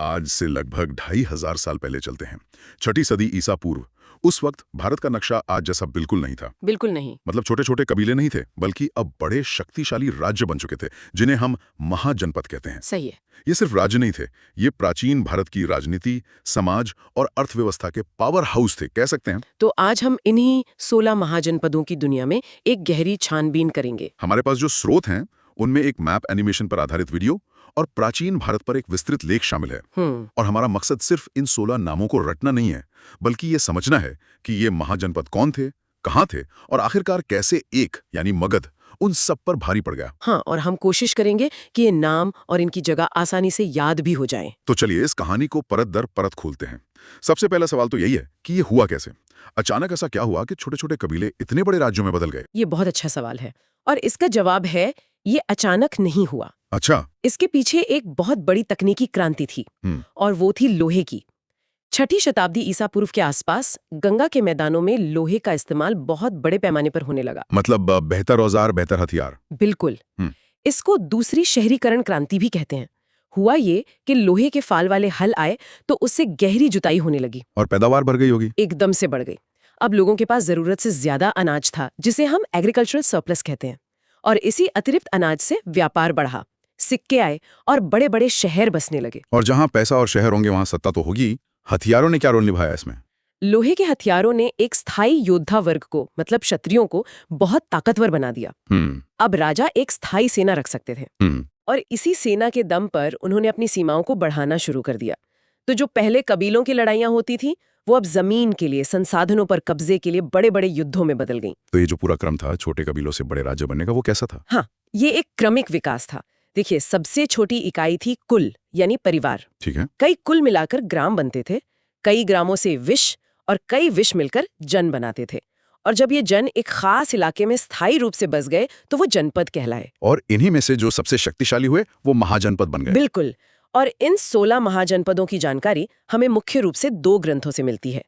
आज से लगभग 2500 साल पहले चलते हैं। छठी सदी ईसा पूर्व। उस वक्त भारत का नक्शा आज जैसा बिल्कुल नहीं था। बिल्कुल नहीं। मतलब छोटे छोटे कबीले नहीं थे, बल्कि अब बड़े शक्तिशाली राज्य बन चुके थे, जिन्हें हम महाजनपद कहते हैं। सही है। ये सिर्फ राज्य नहीं थे, ये प्राचीन भारत की राजनीति, समाज और अर्थव्यवस्था के पावर हाउस थे, कह सकते हैं। तो आज हम इन्हीं 16 महाजनपदों की दुनिया में एक गहरी छानबीन करेंगे। हमारे पास जो स्रोत हैं, उनमें एक मैप एनिमेशन पर आधारित वीडियो और प्राचीन भारत पर एक विस्तृत लेख शामिल है। और हमारा मकसद सिर्फ इन 16 नामों को रटना नहीं है, बल्कि ये समझना है कि ये महाजनपद कौन थे, कहाँ थे और आखिरकार कैसे एक यानी मगध उन सब पर भारी पड़ गया। हाँ, और हम कोशिश करेंगे कि ये नाम और इनकी जगह आसानी से याद भी हो जाएं। तो चलिए इस कहानी को परत दर परत खोलते हैं। सबसे पहला सवाल तो यही है कि ये हुआ कैसे? अचानक ऐसा क्या हुआ कि छोटे छोटे कबीले इतने बड़े राज्यों में बदल गए? ये बहुत अच्छा सवाल है और इसका जवाब है ये अचानक नहीं हुआ। अच्छा। इसके पीछे एक बहुत बड़ी तकनीकी क्रांति थी और वो थी लोहे की। छठी शताब्दी ईसा पूर्व के आसपास गंगा के मैदानों में लोहे का इस्तेमाल बहुत बड़े पैमाने पर होने लगा। मतलब बेहतर औजार, बेहतर हथियार। बिल्कुल। इसको दूसरी शहरीकरण क्रांति भी कहते हैं। हुआ ये कि लोहे के फाल वाले हल आए तो उससे गहरी जुताई होने लगी और पैदावार बढ़ गई होगी। एकदम से बढ़ गई। अब लोगों के पास जरूरत से ज्यादा अनाज था, जिसे हम एग्रीकल्चरल सरप्लस कहते हैं। और इसी अतिरिक्त अनाज से व्यापार बढ़ा, सिक्के आए और बड़े बड़े शहर बसने लगे। और जहां पैसा और शहर होंगे वहां सत्ता तो होगी। हथियारों ने क्या रोल निभाया इसमें? लोहे के हथियारों ने एक स्थायी योद्धा वर्ग को, मतलब क्षत्रियों को, बहुत ताकतवर बना दिया। अब राजा एक स्थायी सेना रख सकते थे और इसी सेना के दम पर उन्होंने अपनी सीमाओं को बढ़ाना शुरू कर दिया। तो जो पहले कबीलों की लड़ाइयां होती थी, वो अब जमीन के लिए, संसाधनों पर कब्जे के लिए बड़े बड़े युद्धों में बदल गईं। तो ये जो पूरा क्रम था छोटे कबीलों से बड़े राज्य बनने का, वो कैसा था? हाँ, ये एक क्रमिक विकास था। देखिए, सबसे छोटी इकाई थी कुल, यानी परिवार। ठीक है। कई कुल मिलाकर ग्राम बनते थे, कई ग्रामों से विश और कई विश मिलकर जन बनाते थे। और जब ये जन एक खास इलाके में स्थायी रूप से बस गए तो वो जनपद कहलाए। और इन्हीं में से जो सबसे शक्तिशाली हुए वो महाजनपद बन गए। बिल्कुल। और इन 16 महाजनपदों की जानकारी हमें मुख्य रूप से 2 ग्रंथों से मिलती है।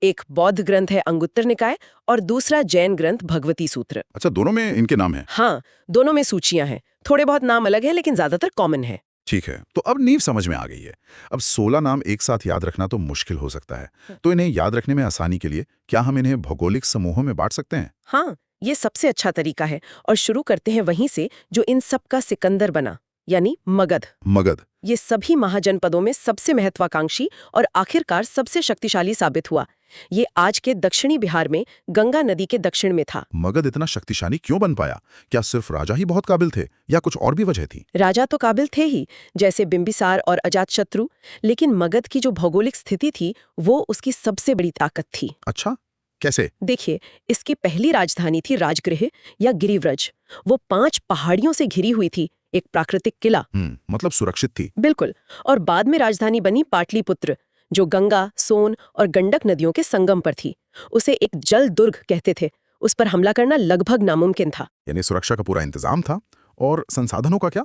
एक बौद्ध ग्रंथ है अंगुत्तर निकाय और दूसरा जैन ग्रंथ भगवती सूत्र। अच्छा, दोनों में इनके नाम हैं? हाँ, दोनों में सूचियां हैं। थोड़े बहुत नाम अलग है, लेकिन ज्यादातर कॉमन है। ठीक है, तो अब नींव समझ में आ गई है। अब 16 नाम एक साथ याद रखना तो मुश्किल हो सकता है, तो इन्हें याद रखने में आसानी के लिए क्या हम इन्हें भौगोलिक समूहों में बांट सकते हैं? हाँ, ये सबसे अच्छा तरीका है और शुरू करते हैं वहीं से जो इन सब का सिकंदर बना, यानी मगध। मगध ये सभी महाजनपदों में सबसे महत्वाकांक्षी और आखिरकार सबसे शक्तिशाली साबित हुआ। ये आज के दक्षिणी बिहार में गंगा नदी के दक्षिण में था। मगध इतना शक्तिशाली क्यों बन पाया? क्या सिर्फ राजा ही बहुत काबिल थे या कुछ और भी वजह थी? राजा तो काबिल थे ही, जैसे बिंबिसार और अजातशत्रु, लेकिन मगध की जो भौगोलिक स्थिति थी वो उसकी सबसे बड़ी ताकत थी। अच्छा, कैसे? देखिए, इसकी पहली राजधानी थी राजगृह या गिरिव्रज। वो 5 पहाड़ियों से घिरी हुई थी, एक प्राकृतिक किला। मतलब सुरक्षित थी। बिल्कुल। और बाद में राजधानी बनी पाटलिपुत्र, जो गंगा, सोन और गंडक नदियों के संगम पर थी। उसे एक जल दुर्ग कहते थे। उस पर हमला करना लगभग नामुमकिन था। यानी सुरक्षा का पूरा इंतजाम था। और संसाधनों का क्या?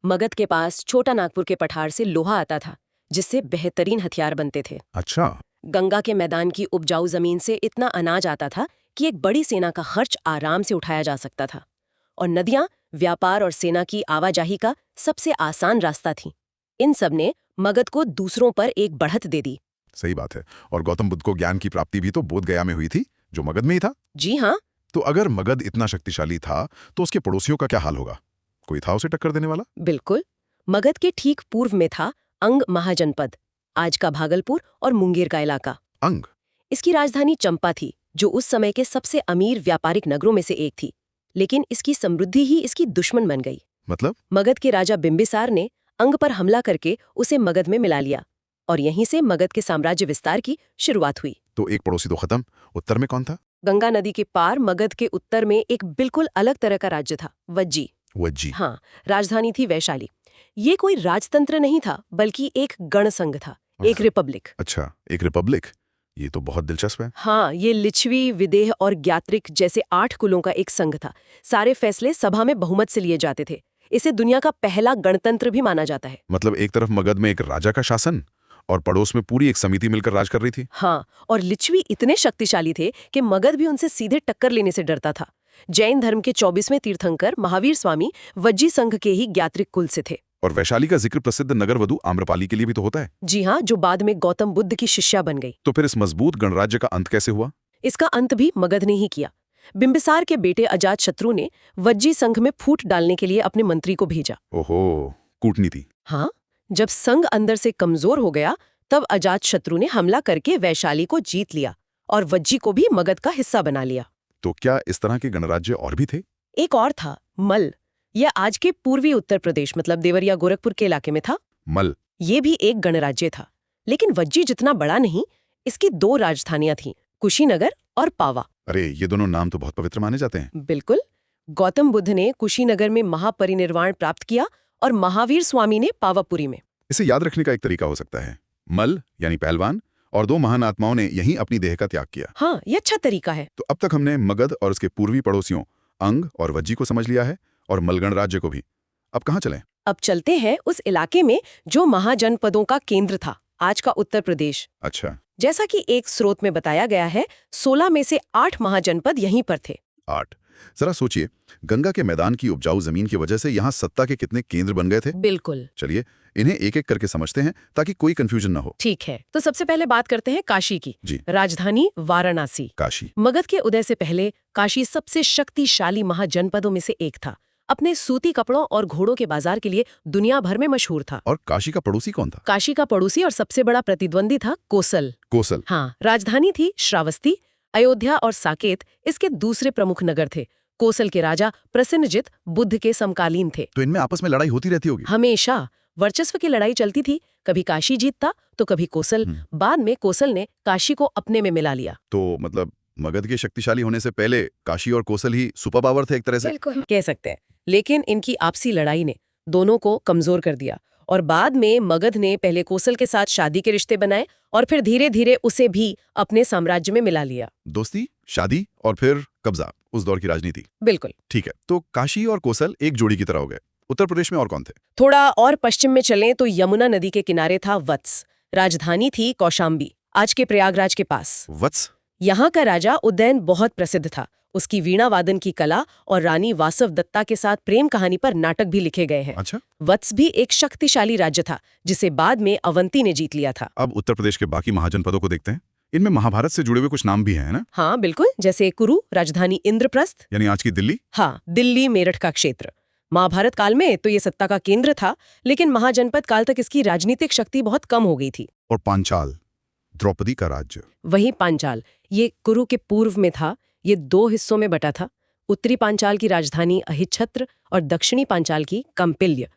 मगध के पास छोटा नागपुर के पठार से लोहा आता था, जिससे बेहतरीन हथियार बनते थे। अच्छा। गंगा के मैदान की उपजाऊ जमीन से इतना अनाज आता था कि एक बड़ी सेना का खर्च आराम से उठाया जा सकता था। और नदियां व्यापार और सेना की आवाजाही का सबसे आसान रास्ता थीं। इन सब ने मगध को दूसरों पर एक बढ़त दे दी। सही बात है। और गौतम बुद्ध को ज्ञान की प्राप्ति भी तो बोध गया में हुई थी, जो मगध में ही था। जी हाँ। तो अगर मगध इतना शक्तिशाली था तो उसके पड़ोसियों का क्या हाल होगा? कोई था उसे टक्कर देने वाला? बिल्कुल। मगध के ठीक पूर्व में था अंग महाजनपद, आज का भागलपुर और मुंगेर का इलाका। अंग? इसकी राजधानी चंपा थी, जो उस समय के सबसे अमीर व्यापारिक नगरों में से एक थी। लेकिन इसकी समृद्धि ही इसकी दुश्मन बन गई। मतलब? मगध के राजा बिंबिसार ने अंग पर हमला करके उसे मगध में मिला लिया और यहीं से मगध के साम्राज्य विस्तार की शुरुआत हुई। तो एक पड़ोसी तो खत्म। उत्तर में कौन था? गंगा नदी के पार मगध के उत्तर में एक बिल्कुल अलग तरह का राज्य था, वज्जी। वज्जी? हाँ, राजधानी थी वैशाली। ये कोई राजतंत्र नहीं था, बल्कि एक गण संघ था, एक रिपब्लिक। अच्छा, एक रिपब्लिक। ये तो बहुत दिलचस्प है। हाँ, ये लिच्छवी, विदेह और ज्ञात्रिक जैसे 8 कुलों का एक संघ था। सारे फैसले सभा में बहुमत से लिए जाते थे। इसे दुनिया का पहला गणतंत्र भी माना जाता है। मतलब एक तरफ मगध में एक राजा का शासन और पड़ोस में पूरी एक समिति मिलकर राज कर रही थी। हाँ, और लिच्छवी इतने शक्तिशाली थे कि मगध भी उनसे सीधे टक्कर लेने से डरता था। जैन धर्म के 24वें तीर्थंकर महावीर स्वामी वज्जी संघ के ही ज्ञात्रिक कुल से थे। और वैशाली का जिक्र प्रसिद्ध नगर वधु आम्रपाली के लिए भी तो होता है। जी हाँ, जो बाद में गौतम बुद्ध की शिष्या बन गई। तो फिर इस मजबूत गणराज्य का अंत कैसे हुआ? इसका अंत भी मगध ने ही किया। बिंबिसार के बेटे अजातशत्रु ने वज्जी संघ में फूट डालने के लिए अपने मंत्री को भेजा। ओहो, कूटनीति। हाँ, जब संघ अंदर से कमजोर हो गया तब अजातशत्रु ने हमला करके वैशाली को जीत लिया और वज्जी को भी मगध का हिस्सा बना लिया। तो क्या इस तरह के गणराज्य और भी थे? एक और था, मल। यह आज के पूर्वी उत्तर प्रदेश मतलब देवरिया गोरखपुर के इलाके में था। मल। ये भी एक गणराज्य था, लेकिन वज्जी जितना बड़ा नहीं। इसकी 2 राजधानियां थीं, कुशीनगर और पावा। अरे, ये दोनों नाम तो बहुत पवित्र माने जाते हैं। बिल्कुल। गौतम बुद्ध ने कुशीनगर में महापरिनिर्वाण प्राप्त किया और महावीर स्वामी ने पावापुरी में। इसे याद रखने का एक तरीका हो सकता है, मल यानी पहलवान और 2 महान आत्माओं ने यहीं अपनी देह का त्याग किया। हाँ, ये अच्छा तरीका है। तो अब तक हमने मगध और उसके पूर्वी पड़ोसियों अंग और वज्जी को समझ लिया है, और मल गणराज्य को भी। अब कहाँ चलें? अब चलते हैं उस इलाके में जो महाजनपदों का केंद्र था, आज का उत्तर प्रदेश। अच्छा। जैसा कि एक स्रोत में बताया गया है, 16 में से 8 महाजनपद यहीं पर थे। 8। जरा सोचिए, गंगा के मैदान की उपजाऊ जमीन की वजह से यहाँ सत्ता के कितने केंद्र बन गए थे। बिल्कुल। चलिए इन्हें एक एक करके समझते हैं ताकि कोई कंफ्यूजन ना हो। ठीक है, तो सबसे पहले बात करते हैं काशी की। जी। राजधानी वाराणसी। काशी। मगध के उदय से पहले काशी सबसे शक्तिशाली महाजनपदों में से एक था। अपने सूती कपड़ों और घोड़ों के बाजार के लिए दुनिया भर में मशहूर था। और काशी का पड़ोसी कौन था? काशी का पड़ोसी और सबसे बड़ा प्रतिद्वंदी था कोसल। कोसल। हाँ, राजधानी थी श्रावस्ती। अयोध्या और साकेत इसके दूसरे प्रमुख नगर थे। कोसल के राजा प्रसेनजित बुद्ध के समकालीन थे। तो इनमें आपस में लड़ाई होती रहती होगी? हमेशा वर्चस्व की लड़ाई चलती थी। कभी काशी जीतता तो कभी कोसल। बाद में कोसल ने काशी को अपने में मिला लिया। तो मतलब मगध के शक्तिशाली होने से पहले काशी और कोसल ही सुपर पावर थे एक तरह से। बिल्कुल कह सकते हैं, लेकिन इनकी आपसी लड़ाई ने दोनों को कमजोर कर दिया और बाद में मगध ने पहले कोसल के साथ शादी के रिश्ते बनाए और फिर धीरे धीरे उसे भी अपने साम्राज्य में मिला लिया। दोस्ती, शादी और फिर कब्जा, उस दौर की राजनीति। बिल्कुल। ठीक है, तो काशी और कोसल एक जोड़ी की तरह हो गए। उत्तर प्रदेश में और कौन थे? थोड़ा और पश्चिम में चलें तो यमुना नदी के किनारे था वत्स। राजधानी थी कौशाम्बी, आज के प्रयागराज के पास। वत्स। यहाँ का राजा उदयन बहुत प्रसिद्ध था। उसकी वीणा वादन की कला और रानी वासव दत्ता के साथ प्रेम कहानी पर नाटक भी लिखे गए हैं। अच्छा। वत्स भी एक शक्तिशाली राज्य था जिसे बाद में अवंती ने जीत लिया था। अब उत्तर प्रदेश के बाकी महाजनपदों को देखते हैं। इनमें महाभारत से जुड़े हुए कुछ नाम भी हैं ना? हाँ बिल्कुल, जैसे कुरु, राजधानी इंद्रप्रस्थ यानी आज की दिल्ली। हाँ, दिल्ली मेरठ का क्षेत्र। महाभारत काल में तो ये सत्ता का केंद्र था, लेकिन महाजनपद काल तक इसकी राजनीतिक शक्ति बहुत कम हो गई थी। और पांचाल, द्रौपदी का राज्य। वही पांचाल, ये कुरु के पूर्व में था। ये 2 हिस्सों में बटा था। उत्तरी पांचाल की राजधानी अहिच्छत्र और दक्षिणी पांचाल की कम्पिल्य।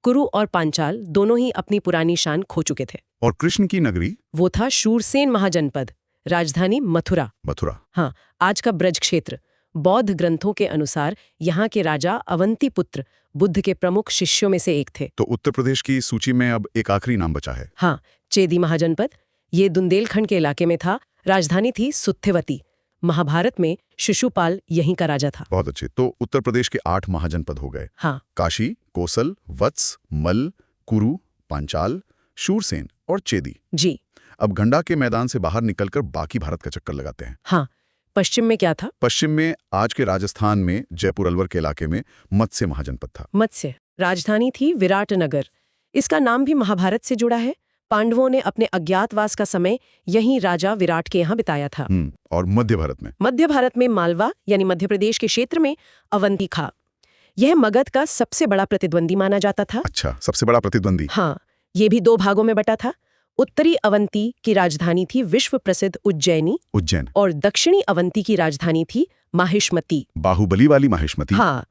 कुरु और पांचाल दोनों ही अपनी पुरानी शान खो चुके थे। और कृष्ण की नगरी? वो था शूरसेन महाजनपद, राजधानी मथुरा। मथुरा। हाँ, आज का ब्रज क्षेत्र। बौद्ध ग्रंथों के अनुसार यहाँ के राजा अवंती पुत्र बुद्ध के प्रमुख शिष्यों में से एक थे। तो उत्तर प्रदेश की सूची में अब एक आखिरी नाम बचा है। हाँ, चेदी महाजनपद। ये बुंदेलखंड के इलाके में था। राजधानी थी सुत्यवती। महाभारत में शिशुपाल यहीं का राजा था। बहुत अच्छे। तो उत्तर प्रदेश के 8 महाजनपद हो गए। हाँ। काशी, कोसल, वत्स, मल, कुरु, पांचाल, शूरसेन और चेदी। जी। अब गंगा के मैदान से बाहर निकलकर बाकी भारत का चक्कर लगाते हैं। हाँ, पश्चिम में क्या था? पश्चिम में आज के राजस्थान में जयपुर अलवर के इलाके में मत्स्य महाजनपद था। मत्स्य। राजधानी थी विराटनगर। इसका नाम भी महाभारत से जुड़ा है। पांडवों ने अपने अज्ञातवास का समय यहीं राजा विराट के यहाँ बिताया था। और मध्य भारत में? मध्य भारत में मालवा यानी मध्य प्रदेश के क्षेत्र में अवंती था। यह मगध का सबसे बड़ा प्रतिद्वंदी माना जाता था। अच्छा, सबसे बड़ा प्रतिद्वंदी। हाँ, ये भी 2 भागों में बटा था। उत्तरी अवंती की राजधानी थी विश्व प्रसिद्ध उज्जैन और दक्षिणी अवंती की राजधानी थी माहिष्मती। बाहुबली वाली माहिष्मती। हाँ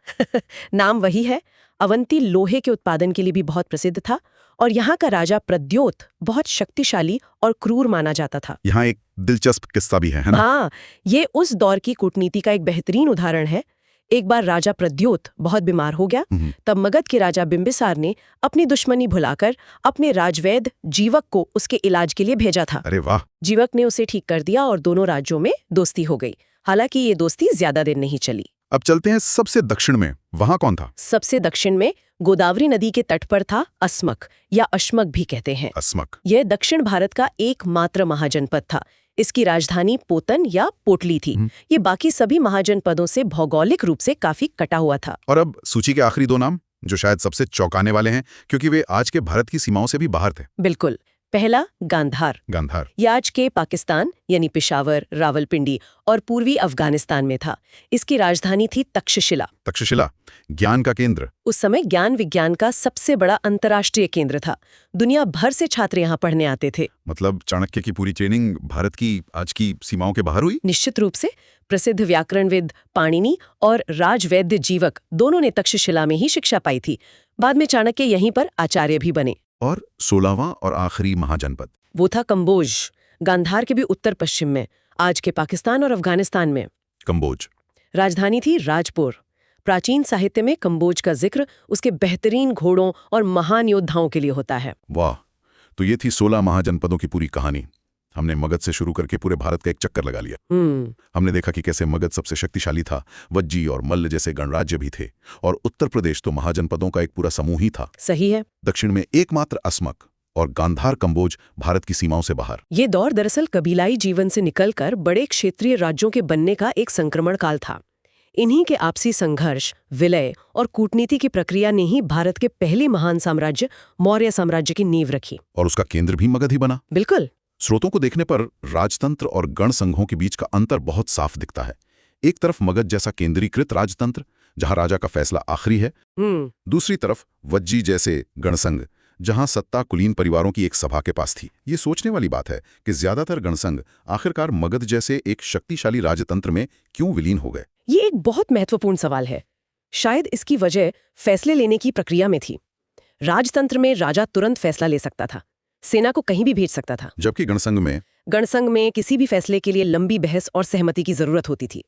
नाम वही है। अवंती लोहे के उत्पादन के लिए भी बहुत प्रसिद्ध था और यहाँ का राजा प्रद्योत बहुत शक्तिशाली और क्रूर माना जाता था। यहाँ एक दिलचस्प किस्सा भी है ना? हाँ, ये उस दौर की कूटनीति का एक बेहतरीन उदाहरण है। एक बार राजा प्रद्योत बहुत बीमार हो गया। तब मगध के राजा बिंबिसार ने अपनी दुश्मनी भुलाकर अपने राजवैद्य जीवक को उसके इलाज के लिए भेजा था। अरे वाह। जीवक ने उसे ठीक कर दिया और दोनों राज्यों में दोस्ती हो गई। हालांकि ये दोस्ती ज्यादा दिन नहीं चली। अब चलते हैं सबसे दक्षिण में। वहां कौन था? सबसे दक्षिण में गोदावरी नदी के तट पर था अस्मक या अश्मक भी कहते हैं। अस्मक। यह दक्षिण भारत का एकमात्र महाजनपद था। इसकी राजधानी पोतन या पोटली थी। ये बाकी सभी महाजनपदों से भौगोलिक रूप से काफी कटा हुआ था। और अब सूची के आखिरी 2 नाम? जो शायद सबसे चौंकाने वाले हैं, क्योंकि वे आज के भारत की सीमाओं से भी बाहर थे। बिल्कुल। पहला, गांधार। गांधार ये आज के पाकिस्तान यानी पेशावर, रावलपिंडी और पूर्वी अफगानिस्तान में था। इसकी राजधानी थी तक्षशिला। तक्षशिला ज्ञान का केंद्र। उस समय ज्ञान विज्ञान का सबसे बड़ा अंतर्राष्ट्रीय केंद्र था। दुनिया भर से छात्र यहाँ पढ़ने आते थे। मतलब चाणक्य की पूरी ट्रेनिंग भारत की आज की सीमाओं के बाहर हुई? निश्चित रूप से। प्रसिद्ध व्याकरणविद पाणिनि और राजवैद्य जीवक दोनों ने तक्षशिला में ही शिक्षा पाई थी। बाद में चाणक्य यहीं पर आचार्य भी बने। और 16वां और आखिरी महाजनपद? वो था कंबोज, गांधार के भी उत्तर पश्चिम में, आज के पाकिस्तान और अफगानिस्तान में। कंबोज राजधानी थी राजपुर। प्राचीन साहित्य में कंबोज का जिक्र उसके बेहतरीन घोड़ों और महान योद्धाओं के लिए होता है। वाह, तो ये थी 16 महाजनपदों की पूरी कहानी। हमने मगध से शुरू करके पूरे भारत का एक चक्कर लगा लिया। हमने देखा कि कैसे मगध सबसे शक्तिशाली था, वज्जी और मल्ल जैसे गणराज्य भी थे, और उत्तर प्रदेश तो महाजनपदों का एक पूरा समूह ही था। सही है। दक्षिण में एकमात्र असमक और गांधार कंबोज भारत की सीमाओं से बाहर। ये दौर दरअसल कबीलाई जीवन से निकलकर बड़े क्षेत्रीय राज्यों के बनने का एक संक्रमण काल था। इन्हीं के आपसी संघर्ष, विलय और कूटनीति की प्रक्रिया ने ही भारत के पहले महान साम्राज्य मौर्य साम्राज्य की नींव रखी। और उसका केंद्र भी मगध ही बना। बिल्कुल। स्रोतों को देखने पर राजतंत्र और गण संघों के बीच का अंतर बहुत साफ दिखता है। एक तरफ मगध जैसा केंद्रीकृत राजतंत्र, जहां राजा का फैसला आखिरी है। दूसरी तरफ वज्जी जैसे गणसंघ, जहां सत्ता कुलीन परिवारों की एक सभा के पास थी। ये सोचने वाली बात है कि ज्यादातर गणसंघ आखिरकार मगध जैसे एक शक्तिशाली राजतंत्र में क्यों विलीन हो गए? ये एक बहुत महत्वपूर्ण सवाल है। शायद इसकी वजह फैसले लेने की प्रक्रिया में थी। राजतंत्र में राजा तुरंत फैसला ले सकता था, सेना को कहीं भी भेज सकता था, जबकि गणसंघ में किसी भी फैसले के लिए लंबी बहस और सहमति की जरूरत होती थी।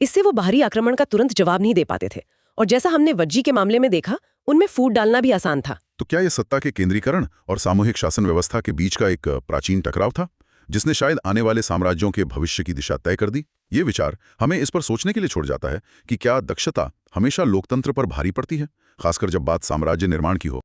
इससे वो बाहरी आक्रमण का तुरंत जवाब नहीं दे पाते थे, और जैसा हमने वज्जी के मामले में देखा, उनमें फूट डालना भी आसान था। तो क्या यह सत्ता के केंद्रीकरण और सामूहिक शासन व्यवस्था के बीच का एक प्राचीन टकराव था, जिसने शायद आने वाले साम्राज्यों के भविष्य की दिशा तय कर दी? ये विचार हमें इस पर सोचने के लिए छोड़ जाता है कि क्या दक्षता हमेशा लोकतंत्र पर भारी पड़ती है, खासकर जब बात साम्राज्य निर्माण की हो।